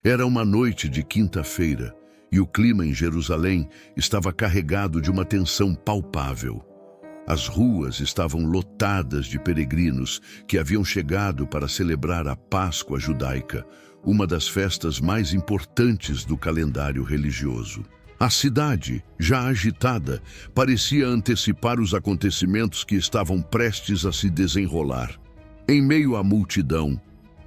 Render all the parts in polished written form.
Era uma noite de quinta-feira e o clima em Jerusalém estava carregado de uma tensão palpável. As ruas estavam lotadas de peregrinos que haviam chegado para celebrar a Páscoa judaica, uma das festas mais importantes do calendário religioso. A cidade, já agitada, parecia antecipar os acontecimentos que estavam prestes a se desenrolar. Em meio à multidão,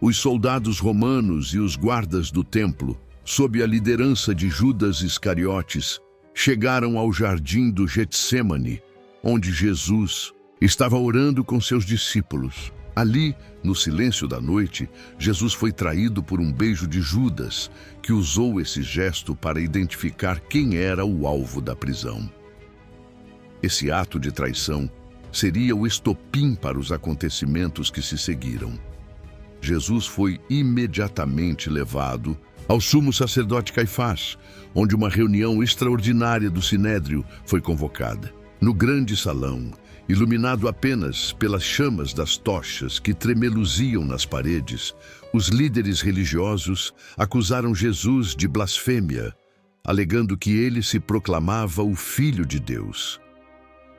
os soldados romanos e os guardas do templo, sob a liderança de Judas Iscariotes, chegaram ao jardim do Getsêmani, onde Jesus estava orando com seus discípulos. Ali, no silêncio da noite, Jesus foi traído por um beijo de Judas, que usou esse gesto para identificar quem era o alvo da prisão. Esse ato de traição seria o estopim para os acontecimentos que se seguiram. Jesus foi imediatamente levado ao sumo sacerdote Caifás, onde uma reunião extraordinária do Sinédrio foi convocada. No grande salão, iluminado apenas pelas chamas das tochas que tremeluziam nas paredes, os líderes religiosos acusaram Jesus de blasfêmia, alegando que ele se proclamava o Filho de Deus.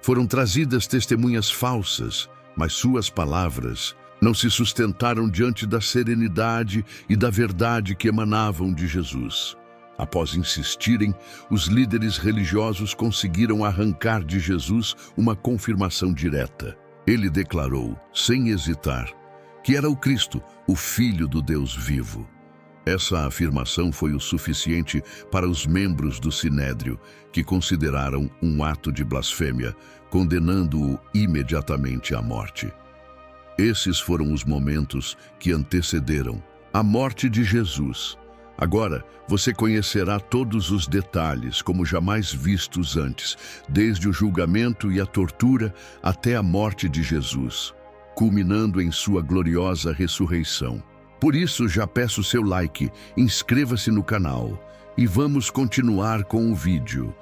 Foram trazidas testemunhas falsas, mas suas palavras não se sustentaram diante da serenidade e da verdade que emanavam de Jesus. Após insistirem, os líderes religiosos conseguiram arrancar de Jesus uma confirmação direta. Ele declarou, sem hesitar, que era o Cristo, o Filho do Deus vivo. Essa afirmação foi o suficiente para os membros do Sinédrio, que consideraram um ato de blasfêmia, condenando-o imediatamente à morte. Esses foram os momentos que antecederam a morte de Jesus. Agora, você conhecerá todos os detalhes, como jamais vistos antes, desde o julgamento e a tortura até a morte de Jesus, culminando em sua gloriosa ressurreição. Por isso, já peço seu like, inscreva-se no canal e vamos continuar com o vídeo.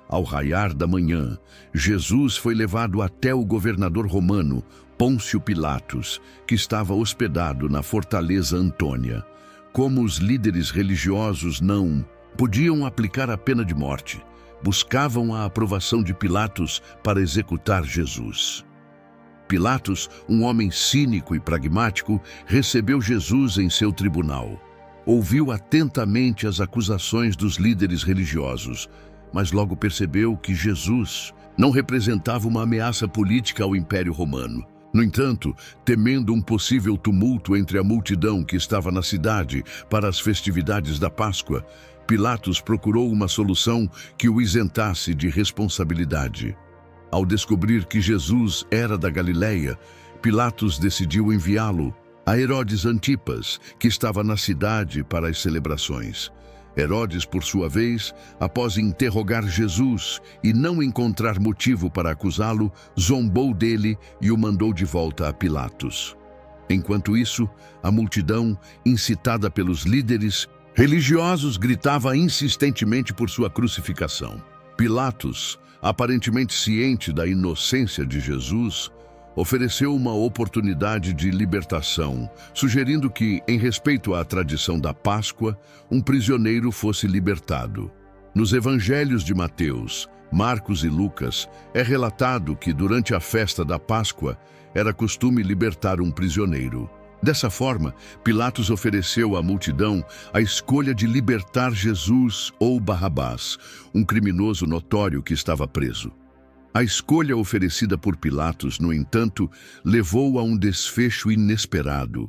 Ao raiar da manhã, Jesus foi levado até o governador romano, Pôncio Pilatos, que estava hospedado na fortaleza Antônia. Como os líderes religiosos não podiam aplicar a pena de morte, buscavam a aprovação de Pilatos para executar Jesus. Pilatos, um homem cínico e pragmático, recebeu Jesus em seu tribunal. Ouviu atentamente as acusações dos líderes religiosos, mas logo percebeu que Jesus não representava uma ameaça política ao Império Romano. No entanto, temendo um possível tumulto entre a multidão que estava na cidade para as festividades da Páscoa, Pilatos procurou uma solução que o isentasse de responsabilidade. Ao descobrir que Jesus era da Galileia, Pilatos decidiu enviá-lo a Herodes Antipas, que estava na cidade para as celebrações. Herodes, por sua vez, após interrogar Jesus e não encontrar motivo para acusá-lo, zombou dele e o mandou de volta a Pilatos. Enquanto isso, a multidão, incitada pelos líderes religiosos, gritava insistentemente por sua crucificação. Pilatos, aparentemente ciente da inocência de Jesus, ofereceu uma oportunidade de libertação, sugerindo que, em respeito à tradição da Páscoa, um prisioneiro fosse libertado. Nos evangelhos de Mateus, Marcos e Lucas, é relatado que, durante a festa da Páscoa, era costume libertar um prisioneiro. Dessa forma, Pilatos ofereceu à multidão a escolha de libertar Jesus ou Barrabás, um criminoso notório que estava preso. A escolha oferecida por Pilatos, no entanto, levou a um desfecho inesperado.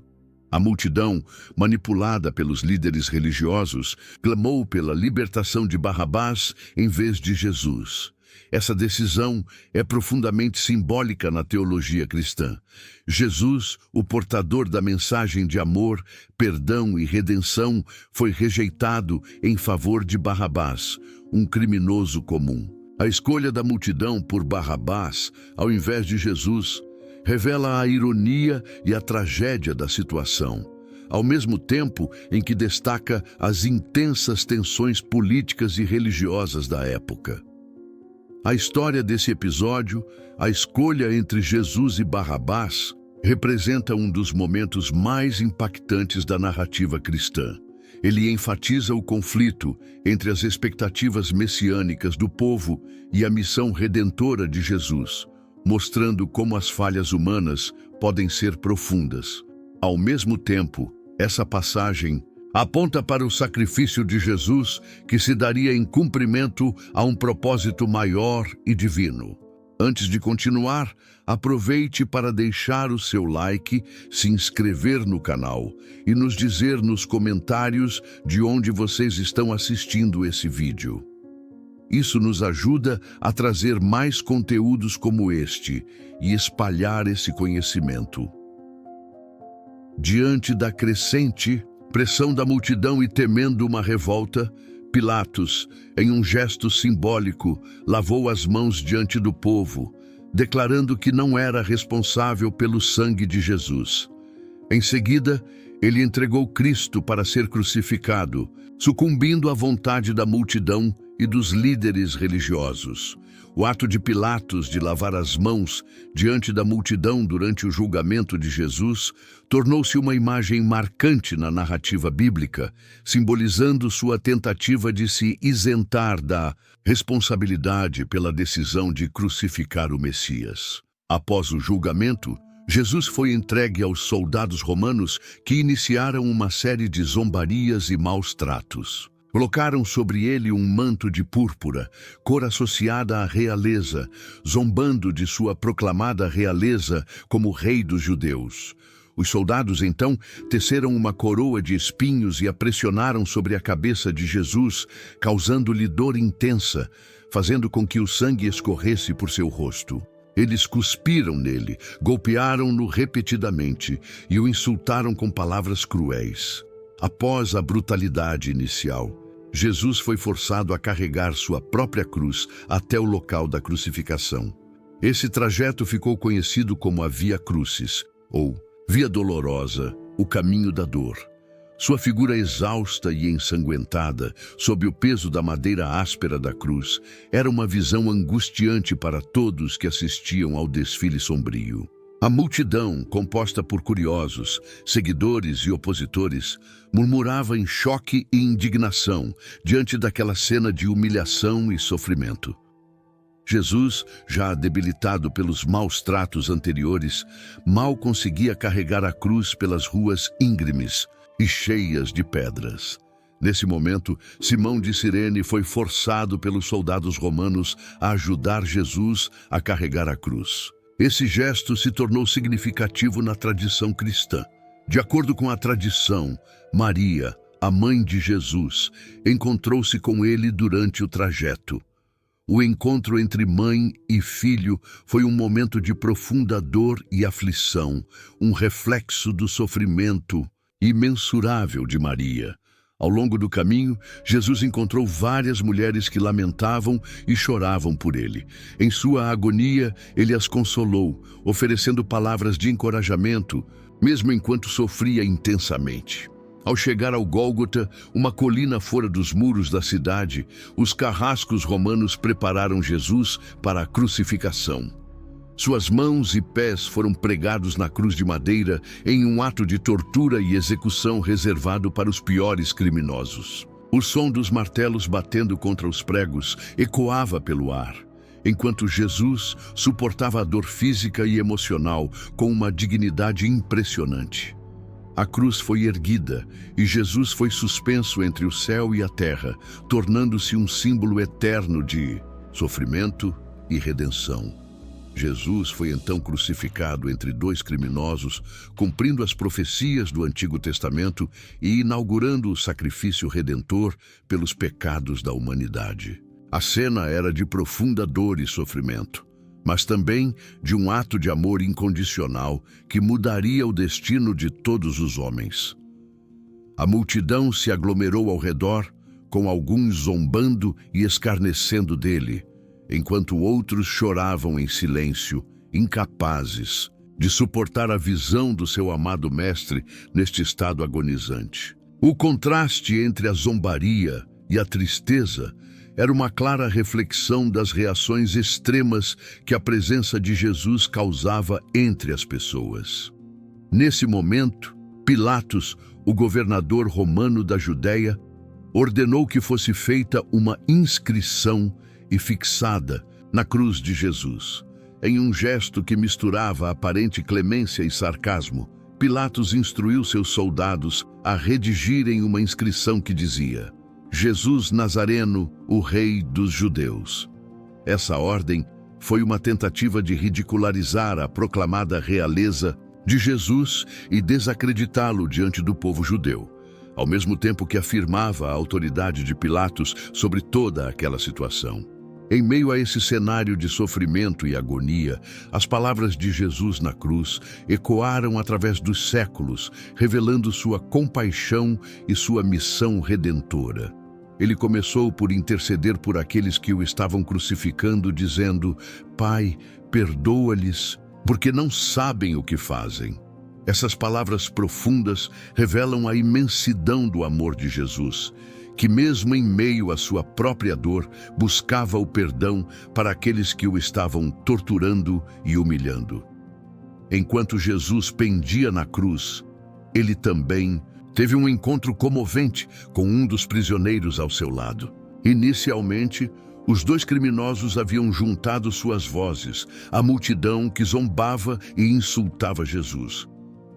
A multidão, manipulada pelos líderes religiosos, clamou pela libertação de Barrabás em vez de Jesus. Essa decisão é profundamente simbólica na teologia cristã. Jesus, o portador da mensagem de amor, perdão e redenção, foi rejeitado em favor de Barrabás, um criminoso comum. A escolha da multidão por Barrabás, ao invés de Jesus, revela a ironia e a tragédia da situação, ao mesmo tempo em que destaca as intensas tensões políticas e religiosas da época. A história desse episódio, a escolha entre Jesus e Barrabás, representa um dos momentos mais impactantes da narrativa cristã. Ele enfatiza o conflito entre as expectativas messiânicas do povo e a missão redentora de Jesus, mostrando como as falhas humanas podem ser profundas. Ao mesmo tempo, essa passagem aponta para o sacrifício de Jesus que se daria em cumprimento a um propósito maior e divino. Antes de continuar, aproveite para deixar o seu like, se inscrever no canal e nos dizer nos comentários de onde vocês estão assistindo esse vídeo. Isso nos ajuda a trazer mais conteúdos como este e espalhar esse conhecimento. Diante da crescente pressão da multidão e temendo uma revolta, Pilatos, em um gesto simbólico, lavou as mãos diante do povo, declarando que não era responsável pelo sangue de Jesus. Em seguida, ele entregou Cristo para ser crucificado, sucumbindo à vontade da multidão e dos líderes religiosos. O ato de Pilatos de lavar as mãos diante da multidão durante o julgamento de Jesus tornou-se uma imagem marcante na narrativa bíblica, simbolizando sua tentativa de se isentar da responsabilidade pela decisão de crucificar o Messias. Após o julgamento, Jesus foi entregue aos soldados romanos que iniciaram uma série de zombarias e maus tratos. Colocaram sobre ele um manto de púrpura, cor associada à realeza, zombando de sua proclamada realeza como rei dos judeus. Os soldados, então, teceram uma coroa de espinhos e a pressionaram sobre a cabeça de Jesus, causando-lhe dor intensa, fazendo com que o sangue escorresse por seu rosto. Eles cuspiram nele, golpearam-no repetidamente e o insultaram com palavras cruéis. Após a brutalidade inicial, Jesus foi forçado a carregar sua própria cruz até o local da crucificação. Esse trajeto ficou conhecido como a Via Crucis, ou Via Dolorosa, o caminho da dor. Sua figura exausta e ensanguentada, sob o peso da madeira áspera da cruz, era uma visão angustiante para todos que assistiam ao desfile sombrio. A multidão, composta por curiosos, seguidores e opositores, murmurava em choque e indignação diante daquela cena de humilhação e sofrimento. Jesus, já debilitado pelos maus tratos anteriores, mal conseguia carregar a cruz pelas ruas íngremes e cheias de pedras. Nesse momento, Simão de Cirene foi forçado pelos soldados romanos a ajudar Jesus a carregar a cruz. Esse gesto se tornou significativo na tradição cristã. De acordo com a tradição, Maria, a mãe de Jesus, encontrou-se com ele durante o trajeto. O encontro entre mãe e filho foi um momento de profunda dor e aflição, um reflexo do sofrimento imensurável de Maria. Ao longo do caminho, Jesus encontrou várias mulheres que lamentavam e choravam por ele. Em sua agonia, ele as consolou, oferecendo palavras de encorajamento, mesmo enquanto sofria intensamente. Ao chegar ao Gólgota, uma colina fora dos muros da cidade, os carrascos romanos prepararam Jesus para a crucificação. Suas mãos e pés foram pregados na cruz de madeira em um ato de tortura e execução reservado para os piores criminosos. O som dos martelos batendo contra os pregos ecoava pelo ar, enquanto Jesus suportava a dor física e emocional com uma dignidade impressionante. A cruz foi erguida e Jesus foi suspenso entre o céu e a terra, tornando-se um símbolo eterno de sofrimento e redenção. Jesus foi então crucificado entre dois criminosos, cumprindo as profecias do Antigo Testamento e inaugurando o sacrifício redentor pelos pecados da humanidade. A cena era de profunda dor e sofrimento, mas também de um ato de amor incondicional que mudaria o destino de todos os homens. A multidão se aglomerou ao redor, com alguns zombando e escarnecendo dele, enquanto outros choravam em silêncio, incapazes de suportar a visão do seu amado mestre neste estado agonizante. O contraste entre a zombaria e a tristeza era uma clara reflexão das reações extremas que a presença de Jesus causava entre as pessoas. Nesse momento, Pilatos, o governador romano da Judéia, ordenou que fosse feita uma inscrição e fixada na cruz de Jesus. Em um gesto que misturava aparente clemência e sarcasmo, Pilatos instruiu seus soldados a redigirem uma inscrição que dizia: Jesus Nazareno, o Rei dos Judeus. Essa ordem foi uma tentativa de ridicularizar a proclamada realeza de Jesus e desacreditá-lo diante do povo judeu, ao mesmo tempo que afirmava a autoridade de Pilatos sobre toda aquela situação. Em meio a esse cenário de sofrimento e agonia, as palavras de Jesus na cruz ecoaram através dos séculos, revelando sua compaixão e sua missão redentora. Ele começou por interceder por aqueles que o estavam crucificando, dizendo: Pai, perdoa-lhes, porque não sabem o que fazem. Essas palavras profundas revelam a imensidão do amor de Jesus, que mesmo em meio à sua própria dor, buscava o perdão para aqueles que o estavam torturando e humilhando. Enquanto Jesus pendia na cruz, ele também teve um encontro comovente com um dos prisioneiros ao seu lado. Inicialmente, os dois criminosos haviam juntado suas vozes à multidão que zombava e insultava Jesus.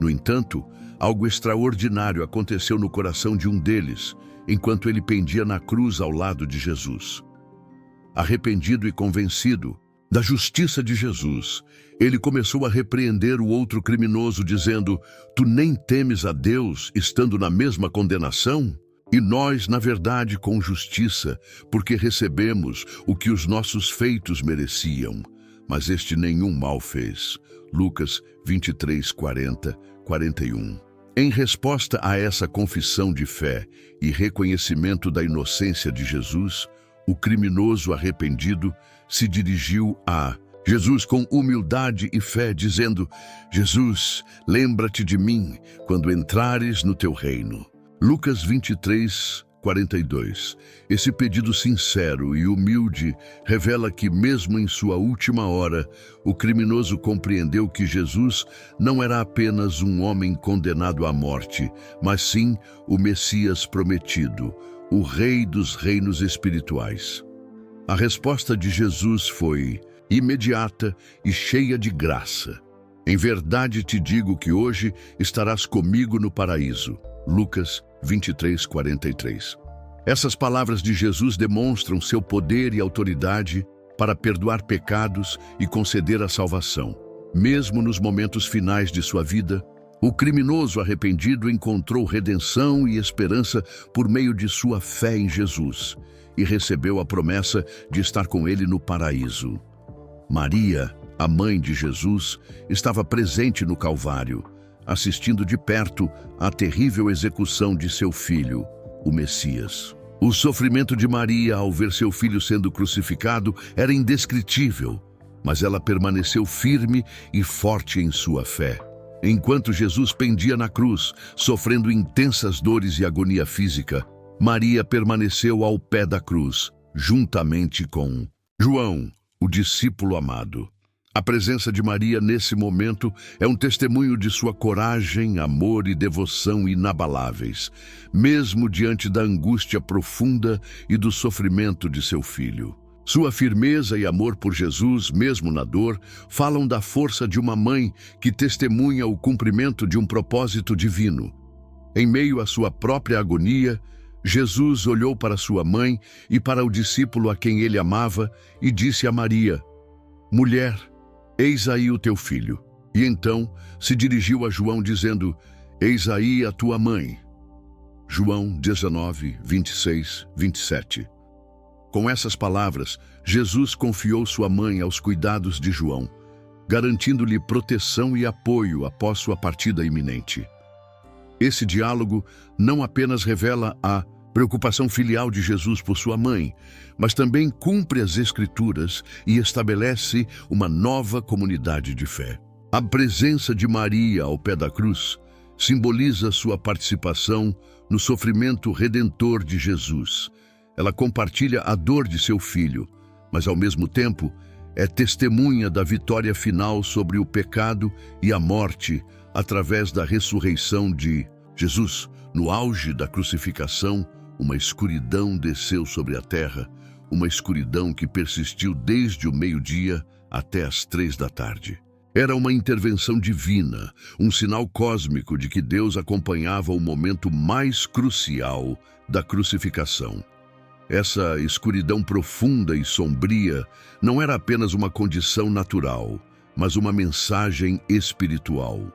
No entanto, algo extraordinário aconteceu no coração de um deles, enquanto ele pendia na cruz ao lado de Jesus. Arrependido e convencido da justiça de Jesus, ele começou a repreender o outro criminoso, dizendo: Tu nem temes a Deus, estando na mesma condenação? E nós, na verdade, com justiça, porque recebemos o que os nossos feitos mereciam. Mas este nenhum mal fez. Lucas 23, 40, 41. Em resposta a essa confissão de fé e reconhecimento da inocência de Jesus, o criminoso arrependido se dirigiu a Jesus com humildade e fé, dizendo: Jesus, lembra-te de mim quando entrares no teu reino. Lucas 23, 42. Esse pedido sincero e humilde revela que, mesmo em sua última hora, o criminoso compreendeu que Jesus não era apenas um homem condenado à morte, mas sim o Messias prometido, o Rei dos reinos espirituais. A resposta de Jesus foi imediata e cheia de graça. Em verdade te digo que hoje estarás comigo no paraíso. Lucas 23, 43. Essas palavras de Jesus demonstram seu poder e autoridade para perdoar pecados e conceder a salvação. Mesmo nos momentos finais de sua vida, o criminoso arrependido encontrou redenção e esperança por meio de sua fé em Jesus e recebeu a promessa de estar com ele no paraíso. Maria, a mãe de Jesus, estava presente no Calvário, assistindo de perto à terrível execução de seu filho, o Messias. O sofrimento de Maria ao ver seu filho sendo crucificado era indescritível, mas ela permaneceu firme e forte em sua fé. Enquanto Jesus pendia na cruz, sofrendo intensas dores e agonia física, Maria permaneceu ao pé da cruz, juntamente com João, o discípulo amado. A presença de Maria nesse momento é um testemunho de sua coragem, amor e devoção inabaláveis, mesmo diante da angústia profunda e do sofrimento de seu filho. Sua firmeza e amor por Jesus, mesmo na dor, falam da força de uma mãe que testemunha o cumprimento de um propósito divino. Em meio à sua própria agonia, Jesus olhou para sua mãe e para o discípulo a quem ele amava e disse a Maria: Mulher, eis aí o teu filho. E então se dirigiu a João dizendo: Eis aí a tua mãe. João 19, 26, 27. Com essas palavras, Jesus confiou sua mãe aos cuidados de João, garantindo-lhe proteção e apoio após sua partida iminente. Esse diálogo não apenas revela a preocupação filial de Jesus por sua mãe, mas também cumpre as Escrituras e estabelece uma nova comunidade de fé. A presença de Maria ao pé da cruz simboliza sua participação no sofrimento redentor de Jesus, Ela compartilha a dor de seu filho, mas ao mesmo tempo é testemunha da vitória final sobre o pecado e a morte através da ressurreição de Jesus. No auge da crucificação, uma escuridão desceu sobre a terra, uma escuridão que persistiu desde o meio-dia até as 3 da tarde. Era uma intervenção divina, um sinal cósmico de que Deus acompanhava o momento mais crucial da crucificação. Essa escuridão profunda e sombria não era apenas uma condição natural, mas uma mensagem espiritual.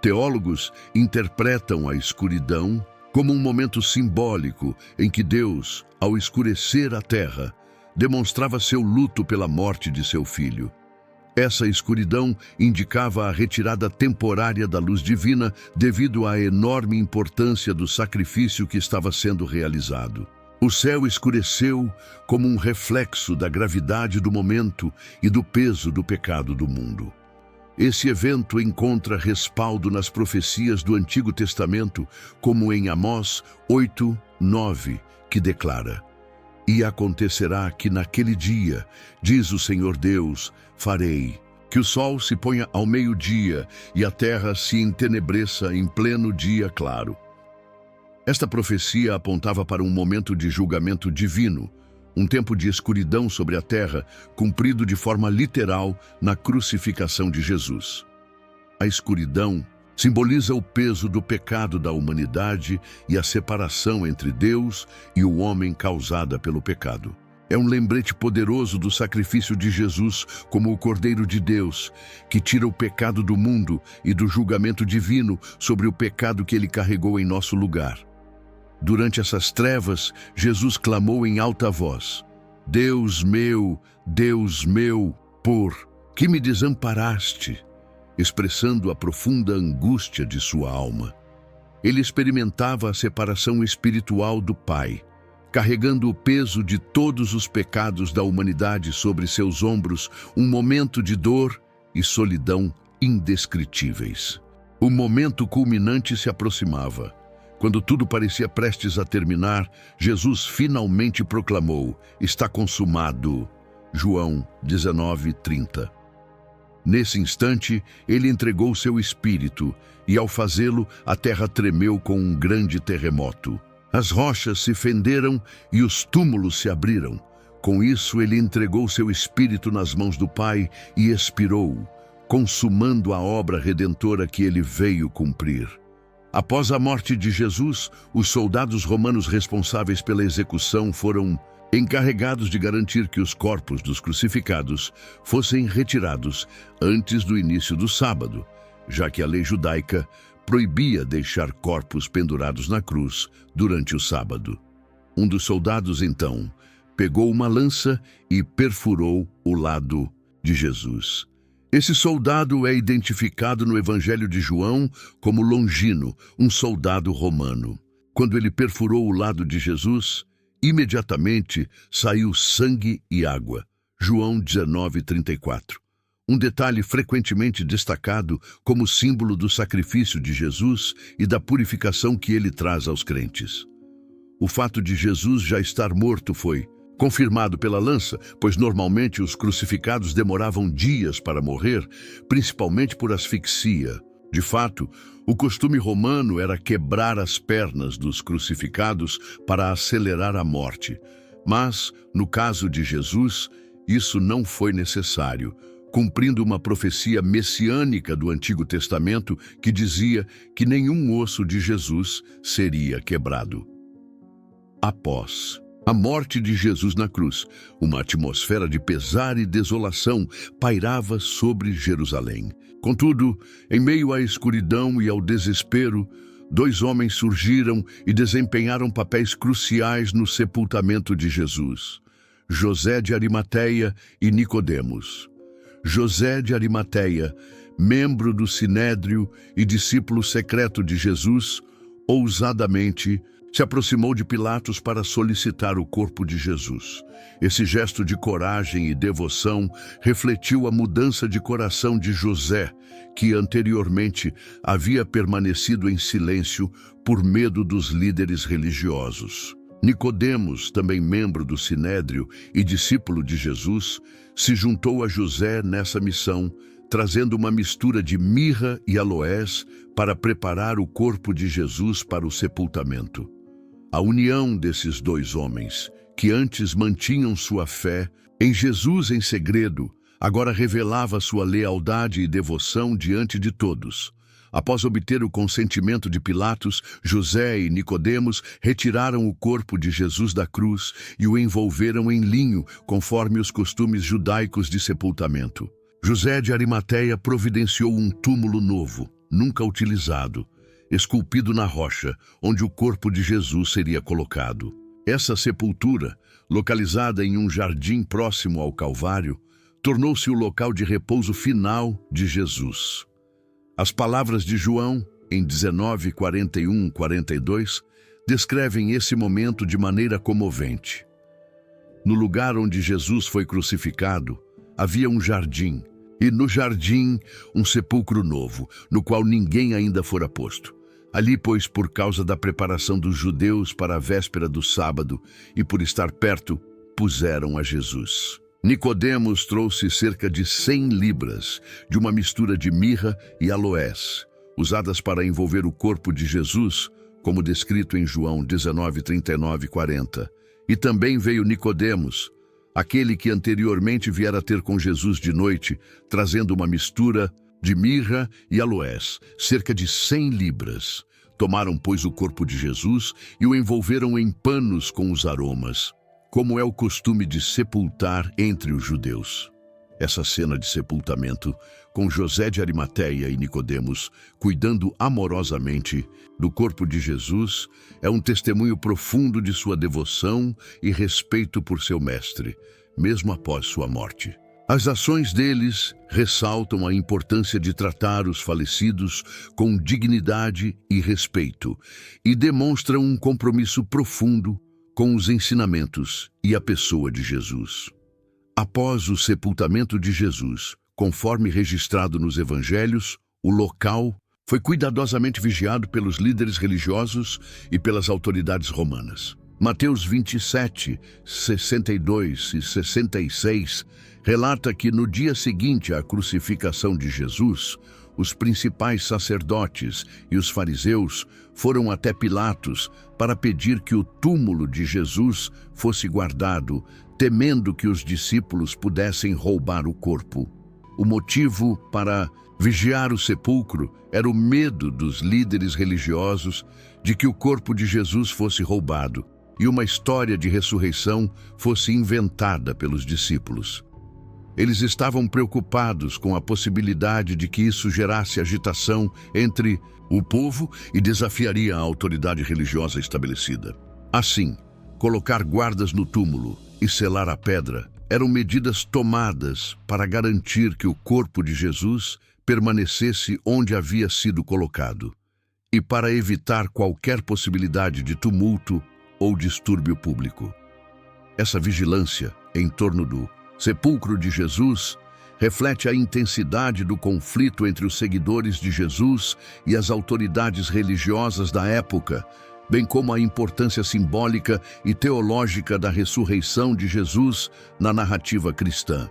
Teólogos interpretam a escuridão como um momento simbólico em que Deus, ao escurecer a terra, demonstrava seu luto pela morte de seu filho. Essa escuridão indicava a retirada temporária da luz divina devido à enorme importância do sacrifício que estava sendo realizado. O céu escureceu como um reflexo da gravidade do momento e do peso do pecado do mundo. Esse evento encontra respaldo nas profecias do Antigo Testamento, como em Amós 8:9, que declara: "E acontecerá que naquele dia, diz o Senhor Deus, farei que o sol se ponha ao meio-dia e a terra se entenebreça em pleno dia claro." Esta profecia apontava para um momento de julgamento divino, um tempo de escuridão sobre a terra, cumprido de forma literal na crucificação de Jesus. A escuridão simboliza o peso do pecado da humanidade e a separação entre Deus e o homem causada pelo pecado. É um lembrete poderoso do sacrifício de Jesus como o Cordeiro de Deus, que tira o pecado do mundo e do julgamento divino sobre o pecado que ele carregou em nosso lugar. Durante essas trevas, Jesus clamou em alta voz: Deus meu, por que me desamparaste?", expressando a profunda angústia de sua alma. Ele experimentava a separação espiritual do Pai, carregando o peso de todos os pecados da humanidade sobre seus ombros, um momento de dor e solidão indescritíveis. O momento culminante se aproximava. Quando tudo parecia prestes a terminar, Jesus finalmente proclamou: "Está consumado." João 19:30. Nesse instante, ele entregou seu espírito, e ao fazê-lo, a terra tremeu com um grande terremoto. As rochas se fenderam e os túmulos se abriram. Com isso, ele entregou seu espírito nas mãos do Pai e expirou, consumando a obra redentora que ele veio cumprir. Após a morte de Jesus, os soldados romanos responsáveis pela execução foram encarregados de garantir que os corpos dos crucificados fossem retirados antes do início do sábado, já que a lei judaica proibia deixar corpos pendurados na cruz durante o sábado. Um dos soldados, então, pegou uma lança e perfurou o lado de Jesus. Esse soldado é identificado no Evangelho de João como Longino, um soldado romano. Quando ele perfurou o lado de Jesus, imediatamente saiu sangue e água. João 19:34. Um detalhe frequentemente destacado como símbolo do sacrifício de Jesus e da purificação que ele traz aos crentes. O fato de Jesus já estar morto foi confirmado pela lança, pois normalmente os crucificados demoravam dias para morrer, principalmente por asfixia. De fato, o costume romano era quebrar as pernas dos crucificados para acelerar a morte. Mas, no caso de Jesus, isso não foi necessário, cumprindo uma profecia messiânica do Antigo Testamento que dizia que nenhum osso de Jesus seria quebrado. Após a morte de Jesus na cruz, uma atmosfera de pesar e desolação pairava sobre Jerusalém. Contudo, em meio à escuridão e ao desespero, 2 homens surgiram e desempenharam papéis cruciais no sepultamento de Jesus: José de Arimateia e Nicodemos. José de Arimateia, membro do Sinédrio e discípulo secreto de Jesus, ousadamente se aproximou de Pilatos para solicitar o corpo de Jesus. Esse gesto de coragem e devoção refletiu a mudança de coração de José, que anteriormente havia permanecido em silêncio por medo dos líderes religiosos. Nicodemos, também membro do Sinédrio e discípulo de Jesus, se juntou a José nessa missão, trazendo uma mistura de mirra e aloés para preparar o corpo de Jesus para o sepultamento. A união desses dois homens, que antes mantinham sua fé em Jesus em segredo, agora revelava sua lealdade e devoção diante de todos. Após obter o consentimento de Pilatos, José e Nicodemos retiraram o corpo de Jesus da cruz e o envolveram em linho, conforme os costumes judaicos de sepultamento. José de Arimateia providenciou um túmulo novo, nunca utilizado, esculpido na rocha, onde o corpo de Jesus seria colocado. Essa sepultura, localizada em um jardim próximo ao Calvário, tornou-se o local de repouso final de Jesus. As palavras de João, em 19, 41, 42, descrevem esse momento de maneira comovente. No lugar onde Jesus foi crucificado, havia um jardim, e no jardim um sepulcro novo, no qual ninguém ainda fora posto. Ali, pois, por causa da preparação dos judeus para a véspera do sábado e por estar perto, puseram a Jesus. Nicodemos trouxe cerca de 100 libras de uma mistura de mirra e aloés, usadas para envolver o corpo de Jesus, como descrito em João 19, 39 e 40. E também veio Nicodemos, aquele que anteriormente viera ter com Jesus de noite, trazendo uma mistura de mirra e aloés, cerca de 100 libras. Tomaram, pois, o corpo de Jesus e o envolveram em panos com os aromas, como é o costume de sepultar entre os judeus. Essa cena de sepultamento, com José de Arimateia e Nicodemos cuidando amorosamente do corpo de Jesus, é um testemunho profundo de sua devoção e respeito por seu mestre, mesmo após sua morte. As ações deles ressaltam a importância de tratar os falecidos com dignidade e respeito e demonstram um compromisso profundo com os ensinamentos e a pessoa de Jesus. Após o sepultamento de Jesus, conforme registrado nos evangelhos, o local foi cuidadosamente vigiado pelos líderes religiosos e pelas autoridades romanas. Mateus 27, 62 e 66 relata que no dia seguinte à crucificação de Jesus, os principais sacerdotes e os fariseus foram até Pilatos para pedir que o túmulo de Jesus fosse guardado, temendo que os discípulos pudessem roubar o corpo. O motivo para vigiar o sepulcro era o medo dos líderes religiosos de que o corpo de Jesus fosse roubado e uma história de ressurreição fosse inventada pelos discípulos. Eles estavam preocupados com a possibilidade de que isso gerasse agitação entre o povo e desafiaria a autoridade religiosa estabelecida. Assim, colocar guardas no túmulo e selar a pedra eram medidas tomadas para garantir que o corpo de Jesus permanecesse onde havia sido colocado e para evitar qualquer possibilidade de tumulto ou distúrbio público. Essa vigilância em torno do sepulcro de Jesus reflete a intensidade do conflito entre os seguidores de Jesus e as autoridades religiosas da época, bem como a importância simbólica e teológica da ressurreição de Jesus na narrativa cristã.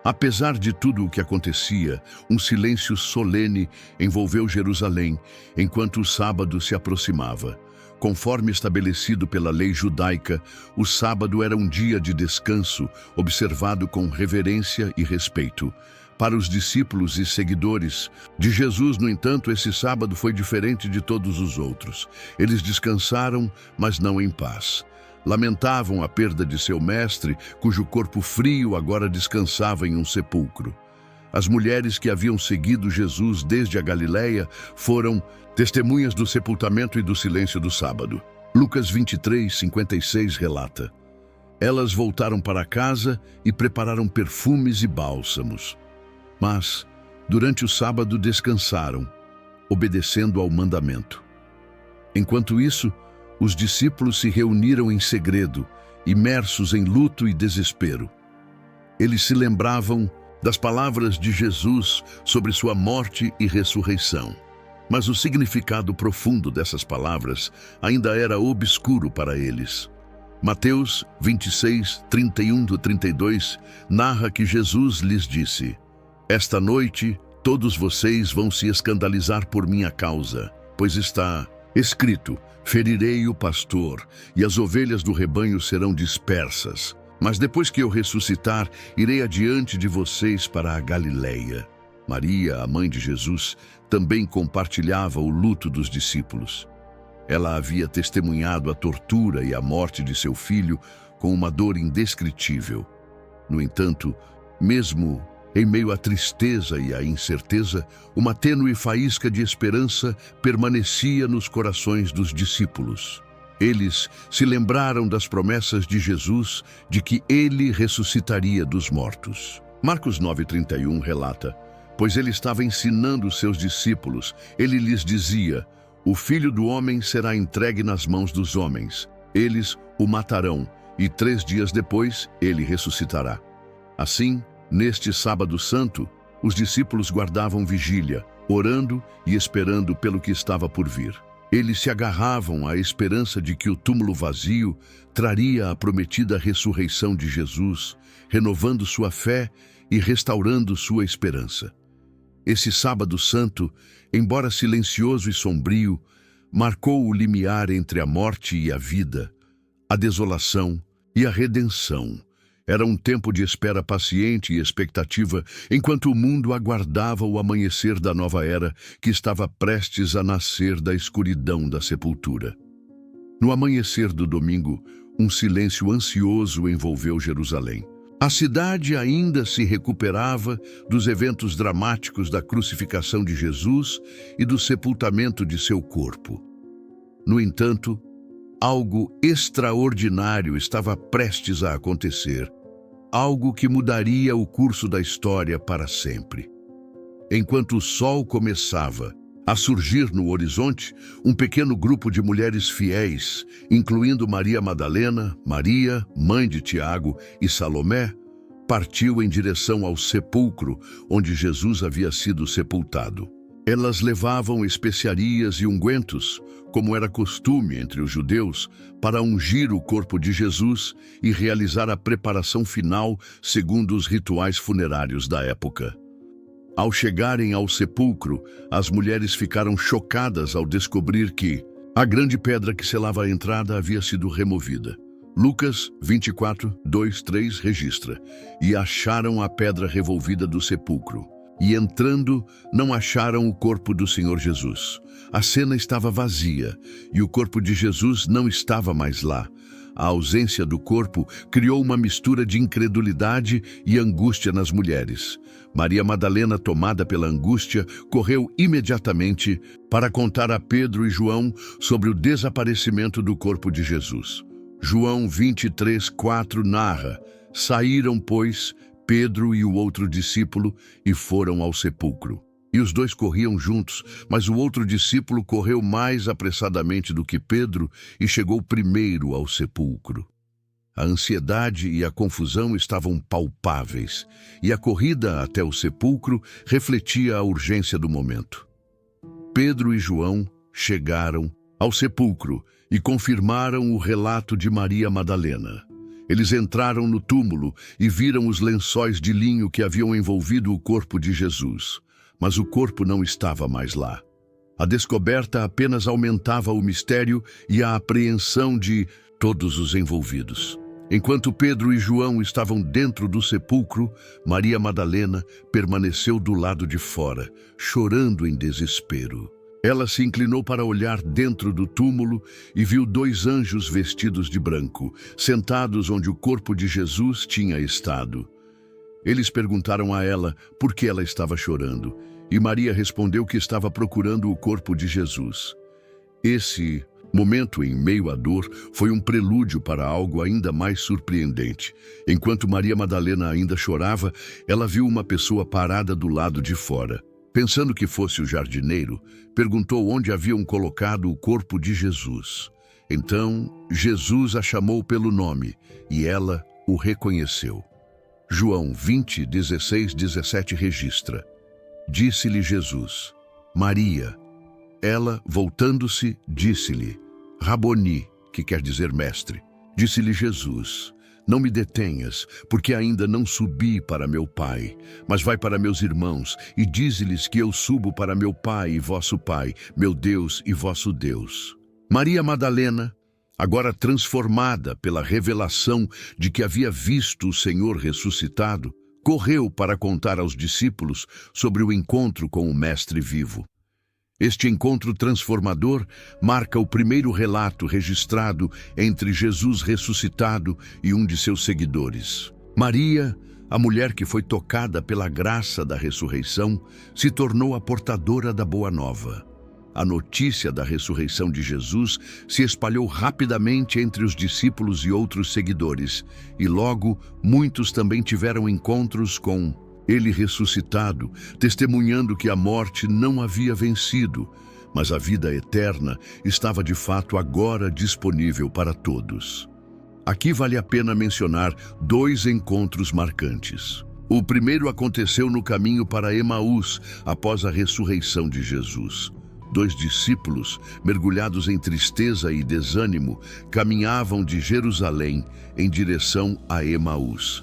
Apesar de tudo o que acontecia, um silêncio solene envolveu Jerusalém enquanto o sábado se aproximava. Conforme estabelecido pela lei judaica, o sábado era um dia de descanso, observado com reverência e respeito. Para os discípulos e seguidores de Jesus, no entanto, esse sábado foi diferente de todos os outros. Eles descansaram, mas não em paz. Lamentavam a perda de seu mestre, cujo corpo frio agora descansava em um sepulcro. As mulheres que haviam seguido Jesus desde a Galileia foram testemunhas do sepultamento e do silêncio do sábado. Lucas 23, 56 relata: Elas voltaram para casa e prepararam perfumes e bálsamos. Mas, durante o sábado, descansaram, obedecendo ao mandamento. Enquanto isso, os discípulos se reuniram em segredo, imersos em luto e desespero. Eles se lembravam das palavras de Jesus sobre sua morte e ressurreição. Mas o significado profundo dessas palavras ainda era obscuro para eles. Mateus 26, 31-32 narra que Jesus lhes disse: Esta noite todos vocês vão se escandalizar por minha causa, pois está escrito: ferirei o pastor, e as ovelhas do rebanho serão dispersas. Mas depois que eu ressuscitar, irei adiante de vocês para a Galileia. Maria, a mãe de Jesus, também compartilhava o luto dos discípulos. Ela havia testemunhado a tortura e a morte de seu filho com uma dor indescritível. No entanto, mesmo em meio à tristeza e à incerteza, uma tênue faísca de esperança permanecia nos corações dos discípulos. Eles se lembraram das promessas de Jesus de que ele ressuscitaria dos mortos. Marcos 9:31 relata: Pois ele estava ensinando os seus discípulos, ele lhes dizia: O Filho do Homem será entregue nas mãos dos homens. Eles o matarão, e 3 dias depois ele ressuscitará. Assim, neste sábado santo, os discípulos guardavam vigília, orando e esperando pelo que estava por vir. Eles se agarravam à esperança de que o túmulo vazio traria a prometida ressurreição de Jesus, renovando sua fé e restaurando sua esperança. Esse sábado santo, embora silencioso e sombrio, marcou o limiar entre a morte e a vida, a desolação e a redenção. Era um tempo de espera paciente e expectativa, enquanto o mundo aguardava o amanhecer da nova era que estava prestes a nascer da escuridão da sepultura. No amanhecer do domingo, um silêncio ansioso envolveu Jerusalém. A cidade ainda se recuperava dos eventos dramáticos da crucificação de Jesus e do sepultamento de seu corpo. No entanto, algo extraordinário estava prestes a acontecer, algo que mudaria o curso da história para sempre. Enquanto o sol começava a surgir no horizonte, um pequeno grupo de mulheres fiéis, incluindo Maria Madalena, Maria, mãe de Tiago, e Salomé, partiu em direção ao sepulcro onde Jesus havia sido sepultado. Elas levavam especiarias e ungüentos, como era costume entre os judeus, para ungir o corpo de Jesus e realizar a preparação final segundo os rituais funerários da época. Ao chegarem ao sepulcro, as mulheres ficaram chocadas ao descobrir que a grande pedra que selava a entrada havia sido removida. Lucas 24, 2, 3 registra: E acharam a pedra revolvida do sepulcro. E entrando, não acharam o corpo do Senhor Jesus. A cena estava vazia, e o corpo de Jesus não estava mais lá. A ausência do corpo criou uma mistura de incredulidade e angústia nas mulheres. Maria Madalena, tomada pela angústia, correu imediatamente para contar a Pedro e João sobre o desaparecimento do corpo de Jesus. João 23, 4 narra: Saíram, pois, Pedro e o outro discípulo e foram ao sepulcro. E os dois corriam juntos, mas o outro discípulo correu mais apressadamente do que Pedro e chegou primeiro ao sepulcro. A ansiedade e a confusão estavam palpáveis, e a corrida até o sepulcro refletia a urgência do momento. Pedro e João chegaram ao sepulcro e confirmaram o relato de Maria Madalena. Eles entraram no túmulo e viram os lençóis de linho que haviam envolvido o corpo de Jesus. Mas o corpo não estava mais lá. A descoberta apenas aumentava o mistério e a apreensão de todos os envolvidos. Enquanto Pedro e João estavam dentro do sepulcro, Maria Madalena permaneceu do lado de fora, chorando em desespero. Ela se inclinou para olhar dentro do túmulo e viu 2 anjos vestidos de branco, sentados onde o corpo de Jesus tinha estado. Eles perguntaram a ela por que ela estava chorando, e Maria respondeu que estava procurando o corpo de Jesus. Esse momento, em meio à dor, foi um prelúdio para algo ainda mais surpreendente. Enquanto Maria Madalena ainda chorava, ela viu uma pessoa parada do lado de fora. Pensando que fosse o jardineiro, perguntou onde haviam colocado o corpo de Jesus. Então, Jesus a chamou pelo nome, e ela o reconheceu. João 20, 16, 17 registra: Disse-lhe Jesus: Maria. Ela, voltando-se, disse-lhe: Raboni, que quer dizer mestre. Disse-lhe Jesus: Não me detenhas, porque ainda não subi para meu Pai, mas vai para meus irmãos e dize-lhes que eu subo para meu Pai e vosso Pai, meu Deus e vosso Deus. Maria Madalena, agora transformada pela revelação de que havia visto o Senhor ressuscitado, correu para contar aos discípulos sobre o encontro com o Mestre vivo. Este encontro transformador marca o primeiro relato registrado entre Jesus ressuscitado e um de seus seguidores. Maria, a mulher que foi tocada pela graça da ressurreição, se tornou a portadora da Boa Nova. A notícia da ressurreição de Jesus se espalhou rapidamente entre os discípulos e outros seguidores, e logo muitos também tiveram encontros com ele ressuscitado, testemunhando que a morte não havia vencido, mas a vida eterna estava de fato agora disponível para todos. Aqui vale a pena mencionar 2 encontros marcantes. O primeiro aconteceu no caminho para Emaús, após a ressurreição de Jesus. 2 discípulos, mergulhados em tristeza e desânimo, caminhavam de Jerusalém em direção a Emaús.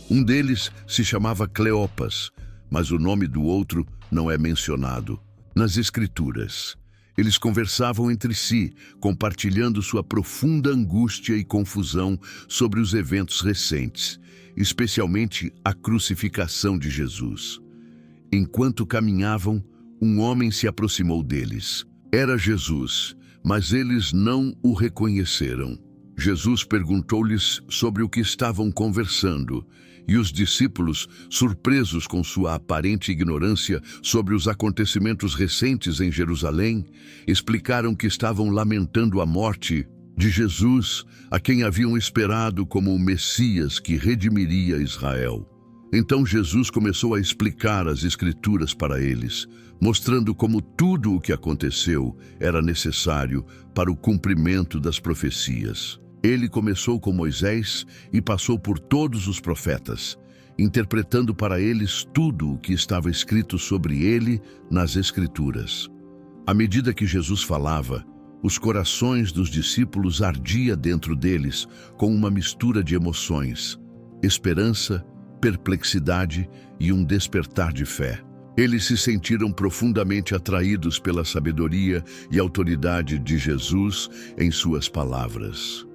Um deles se chamava Cleopas, mas o nome do outro não é mencionado nas Escrituras. Eles conversavam entre si, compartilhando sua profunda angústia e confusão sobre os eventos recentes, especialmente a crucificação de Jesus. Enquanto caminhavam, um homem se aproximou deles. Era Jesus, mas eles não o reconheceram. Jesus perguntou-lhes sobre o que estavam conversando, e os discípulos, surpresos com sua aparente ignorância sobre os acontecimentos recentes em Jerusalém, explicaram que estavam lamentando a morte de Jesus, a quem haviam esperado como o Messias que redimiria Israel. Então Jesus começou a explicar as Escrituras para eles, mostrando como tudo o que aconteceu era necessário para o cumprimento das profecias. Ele começou com Moisés e passou por todos os profetas, interpretando para eles tudo o que estava escrito sobre ele nas Escrituras. À medida que Jesus falava, os corações dos discípulos ardia dentro deles com uma mistura de emoções, esperança, perplexidade e um despertar de fé. Eles se sentiram profundamente atraídos pela sabedoria e autoridade de Jesus em suas palavras.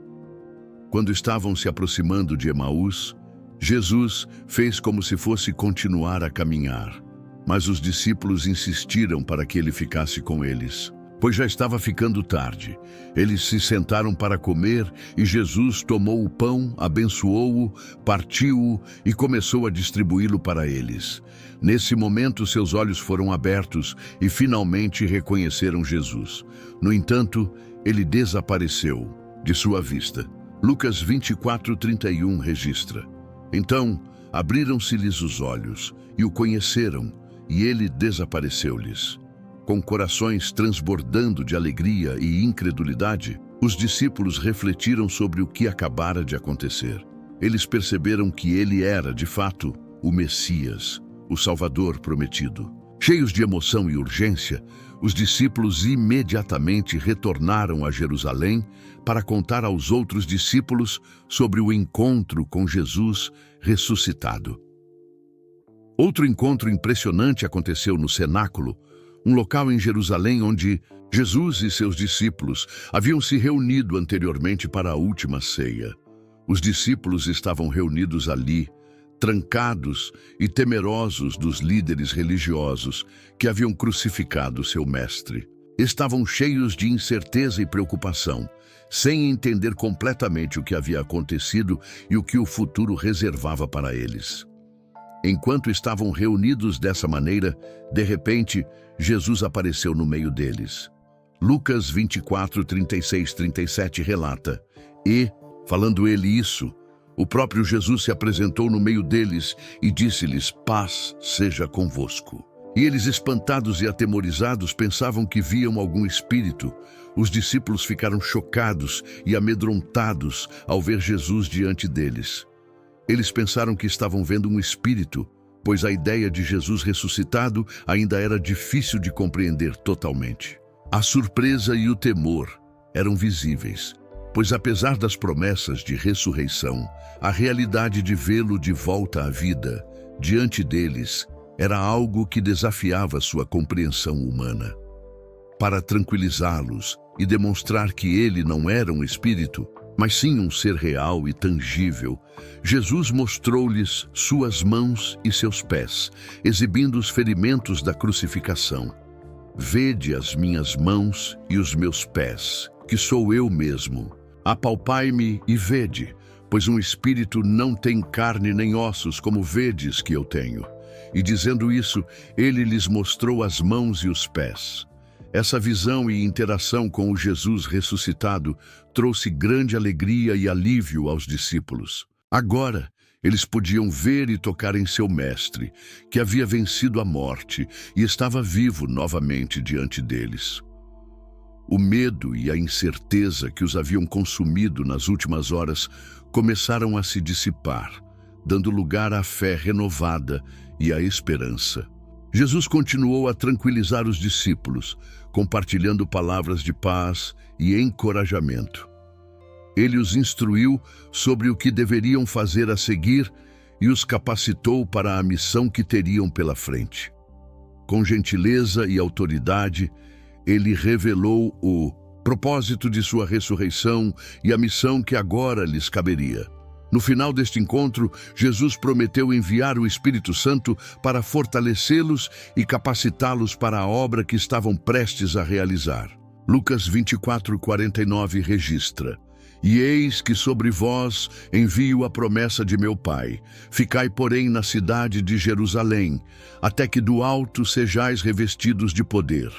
Quando estavam se aproximando de Emaús, Jesus fez como se fosse continuar a caminhar, mas os discípulos insistiram para que ele ficasse com eles, pois já estava ficando tarde. Eles se sentaram para comer e Jesus tomou o pão, abençoou-o, partiu-o e começou a distribuí-lo para eles. Nesse momento, seus olhos foram abertos e finalmente reconheceram Jesus. No entanto, ele desapareceu de sua vista. Lucas 24:31 registra: Então, abriram-se-lhes os olhos e o conheceram, e ele desapareceu-lhes. Com corações transbordando de alegria e incredulidade, os discípulos refletiram sobre o que acabara de acontecer. Eles perceberam que ele era, de fato, o Messias, o Salvador prometido. Cheios de emoção e urgência, os discípulos imediatamente retornaram a Jerusalém para contar aos outros discípulos sobre o encontro com Jesus ressuscitado. Outro encontro impressionante aconteceu no cenáculo, um local em Jerusalém onde Jesus e seus discípulos haviam se reunido anteriormente para a última ceia. Os discípulos estavam reunidos ali, trancados e temerosos dos líderes religiosos que haviam crucificado seu mestre. Estavam cheios de incerteza e preocupação, sem entender completamente o que havia acontecido e o que o futuro reservava para eles. Enquanto estavam reunidos dessa maneira, de repente, Jesus apareceu no meio deles. Lucas 24:36-37 relata: E, falando ele isso, o próprio Jesus se apresentou no meio deles e disse-lhes: Paz seja convosco. E eles, espantados e atemorizados, pensavam que viam algum espírito. Os discípulos ficaram chocados e amedrontados ao ver Jesus diante deles. Eles pensaram que estavam vendo um espírito, pois a ideia de Jesus ressuscitado ainda era difícil de compreender totalmente. A surpresa e o temor eram visíveis. Pois apesar das promessas de ressurreição, a realidade de vê-lo de volta à vida, diante deles, era algo que desafiava sua compreensão humana. Para tranquilizá-los e demonstrar que ele não era um espírito, mas sim um ser real e tangível, Jesus mostrou-lhes suas mãos e seus pés, exibindo os ferimentos da crucificação. Vede as minhas mãos e os meus pés, que sou eu mesmo. Apalpai-me e vede, pois um espírito não tem carne nem ossos, como vedes que eu tenho. E dizendo isso, ele lhes mostrou as mãos e os pés. Essa visão e interação com o Jesus ressuscitado trouxe grande alegria e alívio aos discípulos. Agora, eles podiam ver e tocar em seu mestre, que havia vencido a morte e estava vivo novamente diante deles. O medo e a incerteza que os haviam consumido nas últimas horas começaram a se dissipar, dando lugar à fé renovada e à esperança. Jesus continuou a tranquilizar os discípulos, compartilhando palavras de paz e encorajamento. Ele os instruiu sobre o que deveriam fazer a seguir e os capacitou para a missão que teriam pela frente. Com gentileza e autoridade, ele revelou o propósito de sua ressurreição e a missão que agora lhes caberia. No final deste encontro, Jesus prometeu enviar o Espírito Santo para fortalecê-los e capacitá-los para a obra que estavam prestes a realizar. Lucas 24:49 registra: E eis que sobre vós envio a promessa de meu Pai. Ficai, porém, na cidade de Jerusalém, até que do alto sejais revestidos de poder.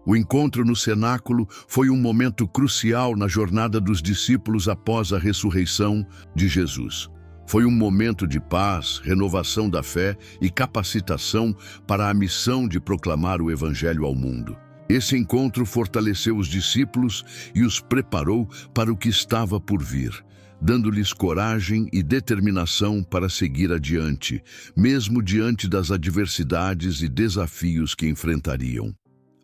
O encontro no cenáculo foi um momento crucial na jornada dos discípulos após a ressurreição de Jesus. Foi um momento de paz, renovação da fé e capacitação para a missão de proclamar o Evangelho ao mundo. Esse encontro fortaleceu os discípulos e os preparou para o que estava por vir, dando-lhes coragem e determinação para seguir adiante, mesmo diante das adversidades e desafios que enfrentariam.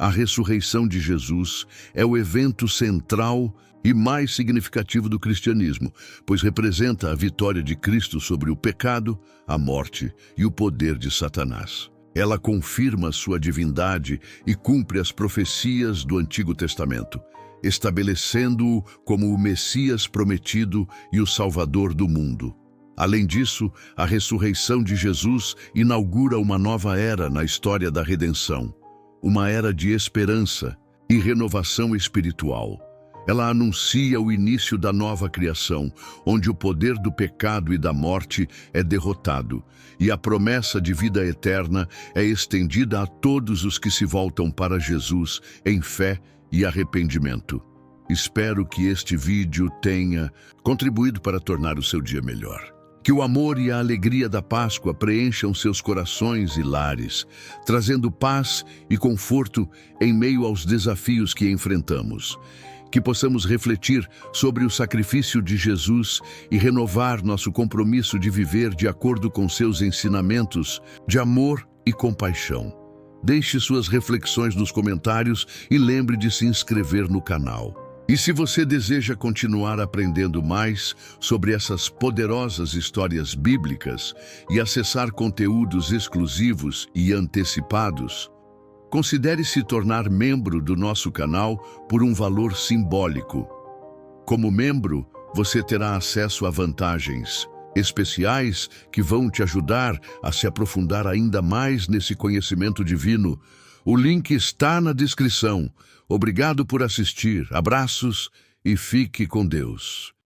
A ressurreição de Jesus é o evento central e mais significativo do cristianismo, pois representa a vitória de Cristo sobre o pecado, a morte e o poder de Satanás. Ela confirma sua divindade e cumpre as profecias do Antigo Testamento, estabelecendo-o como o Messias prometido e o Salvador do mundo. Além disso, a ressurreição de Jesus inaugura uma nova era na história da redenção, uma era de esperança e renovação espiritual. Ela anuncia o início da nova criação, onde o poder do pecado e da morte é derrotado, e a promessa de vida eterna é estendida a todos os que se voltam para Jesus em fé e arrependimento. Espero que este vídeo tenha contribuído para tornar o seu dia melhor. Que o amor e a alegria da Páscoa preencham seus corações e lares, trazendo paz e conforto em meio aos desafios que enfrentamos. Que possamos refletir sobre o sacrifício de Jesus e renovar nosso compromisso de viver de acordo com seus ensinamentos de amor e compaixão. Deixe suas reflexões nos comentários e lembre de se inscrever no canal. E se você deseja continuar aprendendo mais sobre essas poderosas histórias bíblicas e acessar conteúdos exclusivos e antecipados, considere se tornar membro do nosso canal por um valor simbólico. Como membro, você terá acesso a vantagens especiais que vão te ajudar a se aprofundar ainda mais nesse conhecimento divino. O link está na descrição. Obrigado por assistir, abraços e fique com Deus.